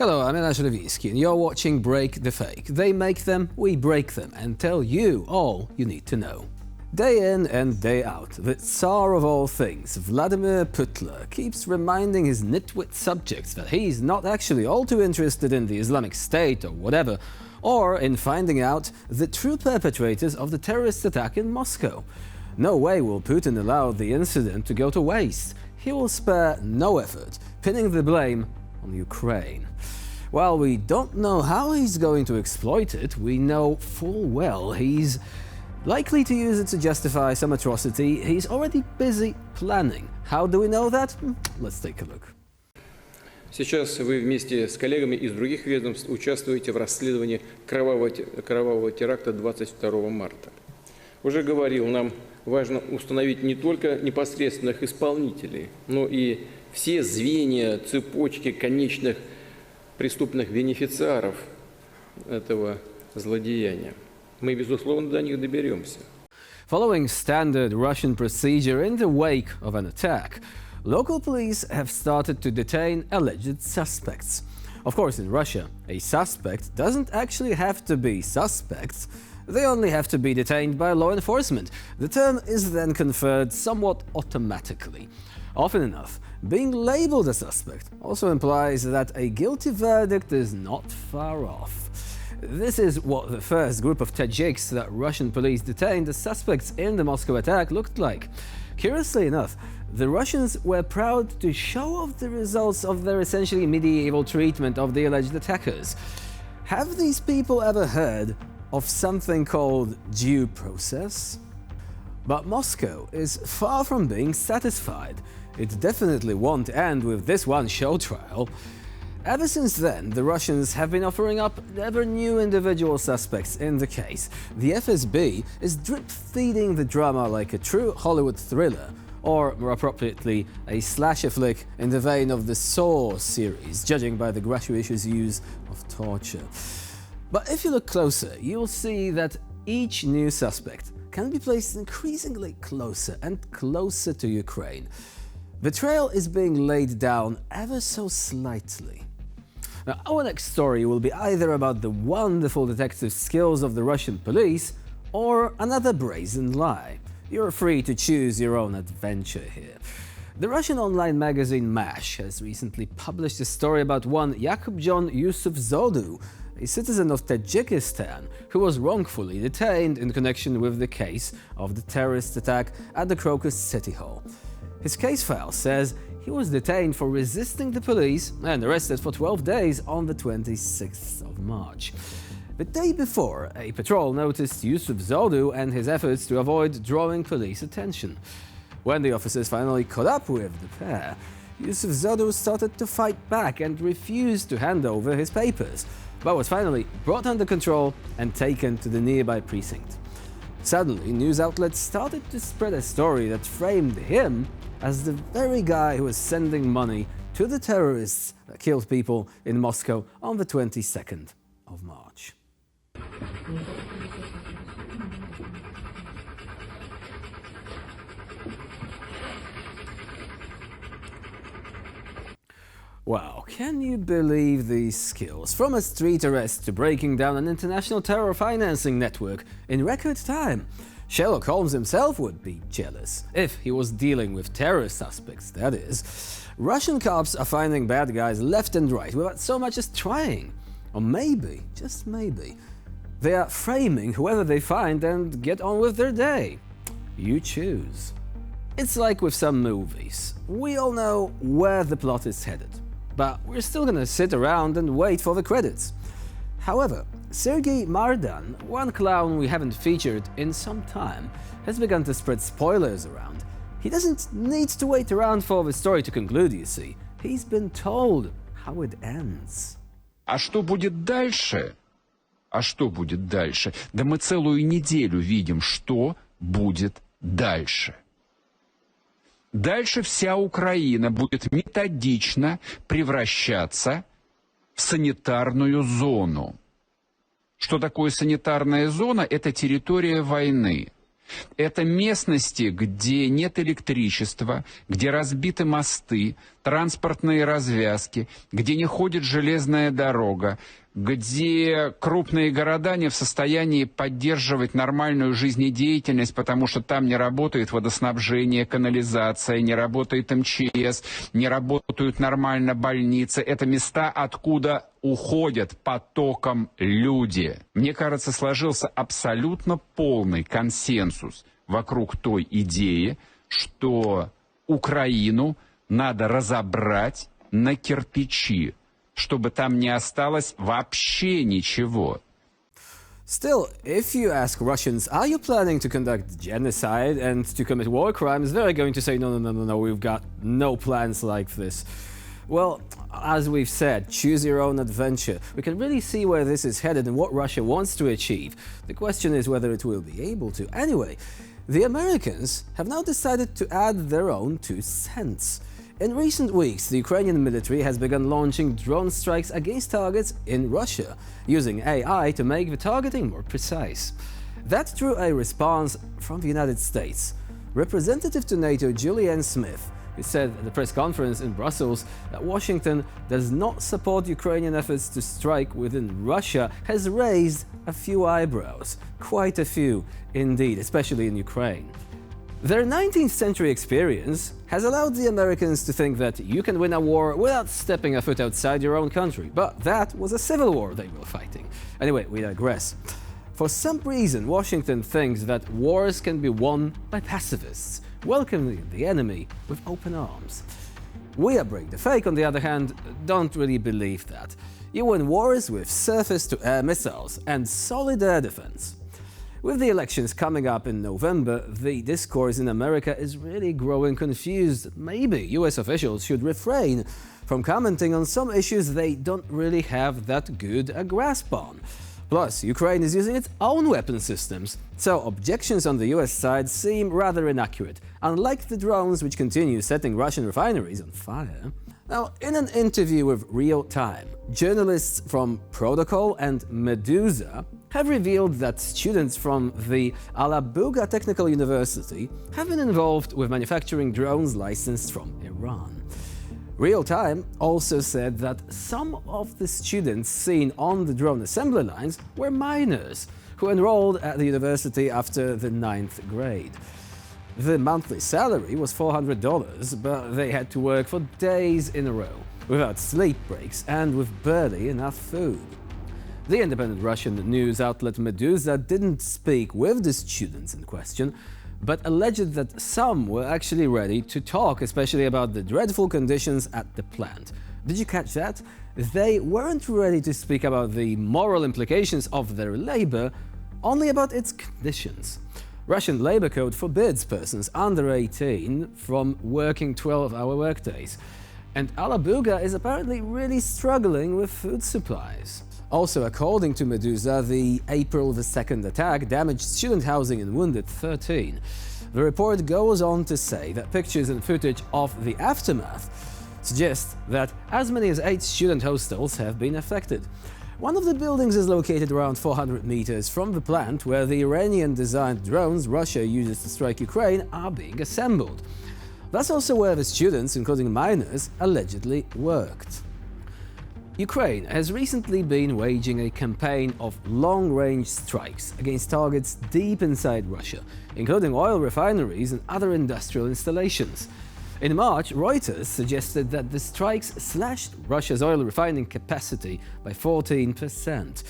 Hello, I'm Anash Levinsky, and you're watching Break the Fake. They make them, we break them, and tell you all you need to know. Day in and day out, the Tsar of All Things, Vladimir Putler, keeps reminding his nitwit subjects that he's not actually all too interested in the Islamic State or whatever, or in finding out the true perpetrators of the terrorist attack in Moscow. No way will Putin allow the incident to go to waste. He will spare no effort, pinning the blame on Ukraine. While we don't know how he's going to exploit it, we know full well he's likely to use it to justify some atrocity he's already busy planning. How do we know that? Let's take a look. Сейчас вы вместе с коллегами из других ведомств участвуете в расследовании кровавого теракта 22 марта. Уже говорил, нам важно установить не только непосредственных исполнителей, но и все звенья, цепочки конечных преступных бенефициаров этого злодеяния. Мы, безусловно, до них доберемся. Following standard Russian procedure in the wake of an attack, local police have started to detain alleged suspects. Of course, in Russia, a suspect doesn't actually have to be suspects. They only have to be detained by law enforcement. The term is then conferred somewhat automatically. Often enough, being labeled a suspect also implies that a guilty verdict is not far off. This is what the first group of Tajiks that Russian police detained as suspects in the Moscow attack looked like. Curiously enough, the Russians were proud to show off the results of their essentially medieval treatment of the alleged attackers. Have these people ever heard of something called due process? But Moscow is far from being satisfied. It definitely won't end with this one show trial. Ever since then, the Russians have been offering up ever new individual suspects in the case. The FSB is drip-feeding the drama like a true Hollywood thriller, or more appropriately, a slasher flick in the vein of the Saw series, judging by the gratuitous use of torture. But if you look closer, you'll see that each new suspect can be placed increasingly closer and closer to Ukraine. The trail is being laid down ever so slightly. Now, our next story will be either about the wonderful detective skills of the Russian police or another brazen lie. You're free to choose your own adventure here. The Russian online magazine MASH has recently published a story about one Yakubjon Yusufzodu, a citizen of Tajikistan who was wrongfully detained in connection with the case of the terrorist attack at the Crocus City Hall. His case file says he was detained for resisting the police and arrested for 12 days on the 26th of March. The day before, a patrol noticed Yusufzodu and his efforts to avoid drawing police attention. When the officers finally caught up with the pair, Yusufzodu started to fight back and refused to hand over his papers, but was finally brought under control and taken to the nearby precinct. Suddenly, news outlets started to spread a story that framed him as the very guy who was sending money to the terrorists that killed people in Moscow on the 22nd of March. Wow, can you believe these skills? From a street arrest to breaking down an international terror financing network in record time. Sherlock Holmes himself would be jealous, if he was dealing with terror suspects, that is. Russian cops are finding bad guys left and right without so much as trying. Or maybe, just maybe, they are framing whoever they find and get on with their day. You choose. It's like with some movies. We all know where the plot is headed, but we're still gonna sit around and wait for the credits. However, Sergei Mardan, one clown we haven't featured in some time, has begun to spread spoilers around. He doesn't need to wait around for the story to conclude, you see. He's been told how it ends. А что будет дальше? А что будет дальше? Да мы целую неделю видим, что будет дальше. Дальше вся Украина будет методично превращаться в санитарную зону. Что такое санитарная зона? Это территория войны. Это местности, где нет электричества, где разбиты мосты, транспортные развязки, где не ходит железная дорога, где крупные города не в состоянии поддерживать нормальную жизнедеятельность, потому что там не работает водоснабжение, канализация, не работает МЧС, не работают нормально больницы. Это места, откуда уходят потоком люди. Мне кажется, сложился абсолютно полный консенсус вокруг той идеи, что Украину надо разобрать на кирпичи, чтобы там не осталось вообще ничего. Still, if you ask Russians, are you planning to conduct genocide and to commit war crimes, they're going to say, no, we've got no plans like this. Well, as we've said, choose your own adventure. We can really see where this is headed and what Russia wants to achieve. The question is whether it will be able to. Anyway, the Americans have now decided to add their own 2 cents. In recent weeks, the Ukrainian military has begun launching drone strikes against targets in Russia, using AI to make the targeting more precise. That drew a response from the United States. Representative to NATO Julianne Smith, who said at the press conference in Brussels that Washington does not support Ukrainian efforts to strike within Russia, has raised a few eyebrows. Quite a few, indeed, especially in Ukraine. Their 19th century experience has allowed the Americans to think that you can win a war without stepping a foot outside your own country, but that was a civil war they were fighting. Anyway, we digress. For some reason, Washington thinks that wars can be won by pacifists, welcoming the enemy with open arms. We at Break the Fake, on the other hand, don't really believe that. You win wars with surface-to-air missiles and solid air defense. With the elections coming up in November, the discourse in America is really growing confused. Maybe US officials should refrain from commenting on some issues they don't really have that good a grasp on. Plus, Ukraine is using its own weapon systems, so objections on the US side seem rather inaccurate, unlike the drones which continue setting Russian refineries on fire. Now, in an interview with Real Time, journalists from Protocol and Medusa have revealed that students from the Alabuga Technical University have been involved with manufacturing drones licensed from Iran. Real Time also said that some of the students seen on the drone assembly lines were minors who enrolled at the university after the 9th grade. The monthly salary was $400, but they had to work for days in a row, without sleep breaks and with barely enough food. The independent Russian news outlet Medusa didn't speak with the students in question, but alleged that some were actually ready to talk, especially about the dreadful conditions at the plant. Did you catch that? They weren't ready to speak about the moral implications of their labor, only about its conditions. Russian labor code forbids persons under 18 from working 12-hour workdays, and Alabuga is apparently really struggling with food supplies. Also, according to Medusa, the April 2nd attack damaged student housing and wounded 13. The report goes on to say that pictures and footage of the aftermath suggest that as many as 8 student hostels have been affected. One of the buildings is located around 400 meters from the plant where the Iranian-designed drones Russia uses to strike Ukraine are being assembled. That's also where the students, including minors, allegedly worked. Ukraine has recently been waging a campaign of long-range strikes against targets deep inside Russia, including oil refineries and other industrial installations. In March, Reuters suggested that the strikes slashed Russia's oil refining capacity by 14%.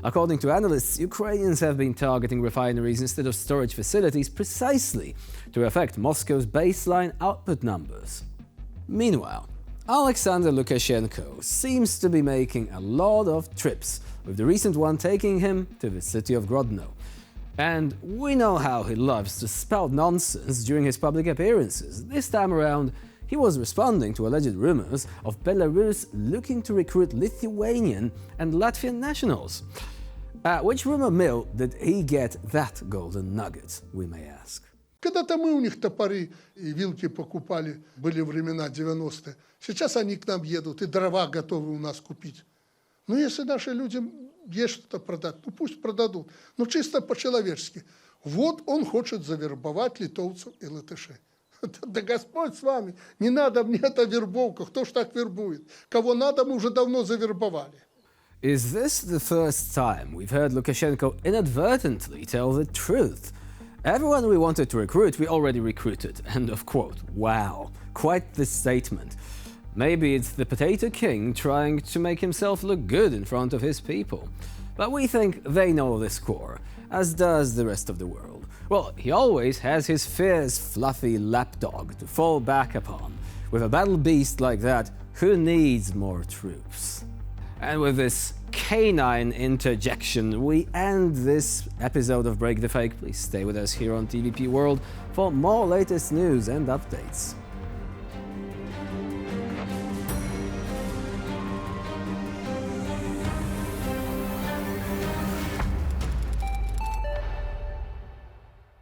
According to analysts, Ukrainians have been targeting refineries instead of storage facilities precisely to affect Moscow's baseline output numbers. Meanwhile, Alexander Lukashenko seems to be making a lot of trips, with the recent one taking him to the city of Grodno. And we know how he loves to spout nonsense during his public appearances. This time around, he was responding to alleged rumors of Belarus looking to recruit Lithuanian and Latvian nationals. At which rumor mill did he get that golden nugget, we may ask? Когда-то мы у них топоры и вилки покупали, были времена 90-е. Сейчас они к нам едут и дрова готовы у нас купить. Ну, если наши людям есть что-то продать, ну пусть продадут. Но чисто по-человечески. Вот он хочет завербовать литовцев и латышей. Да Господь с вами, не надо мне эта вербовка, кто ж так вербует? Кого надо, мы уже давно завербовали. Is this the first time we've heard Lukashenko inadvertently tell the truth? Everyone we wanted to recruit, we already recruited. End of quote. Wow, quite the statement. Maybe it's the potato king trying to make himself look good in front of his people. But we think they know the score, as does the rest of the world. Well, he always has his fierce, fluffy lapdog to fall back upon. With a battle beast like that, who needs more troops? And with this canine interjection, we end this episode of Break the Fake. Please stay with us here on TVP World for more latest news and updates.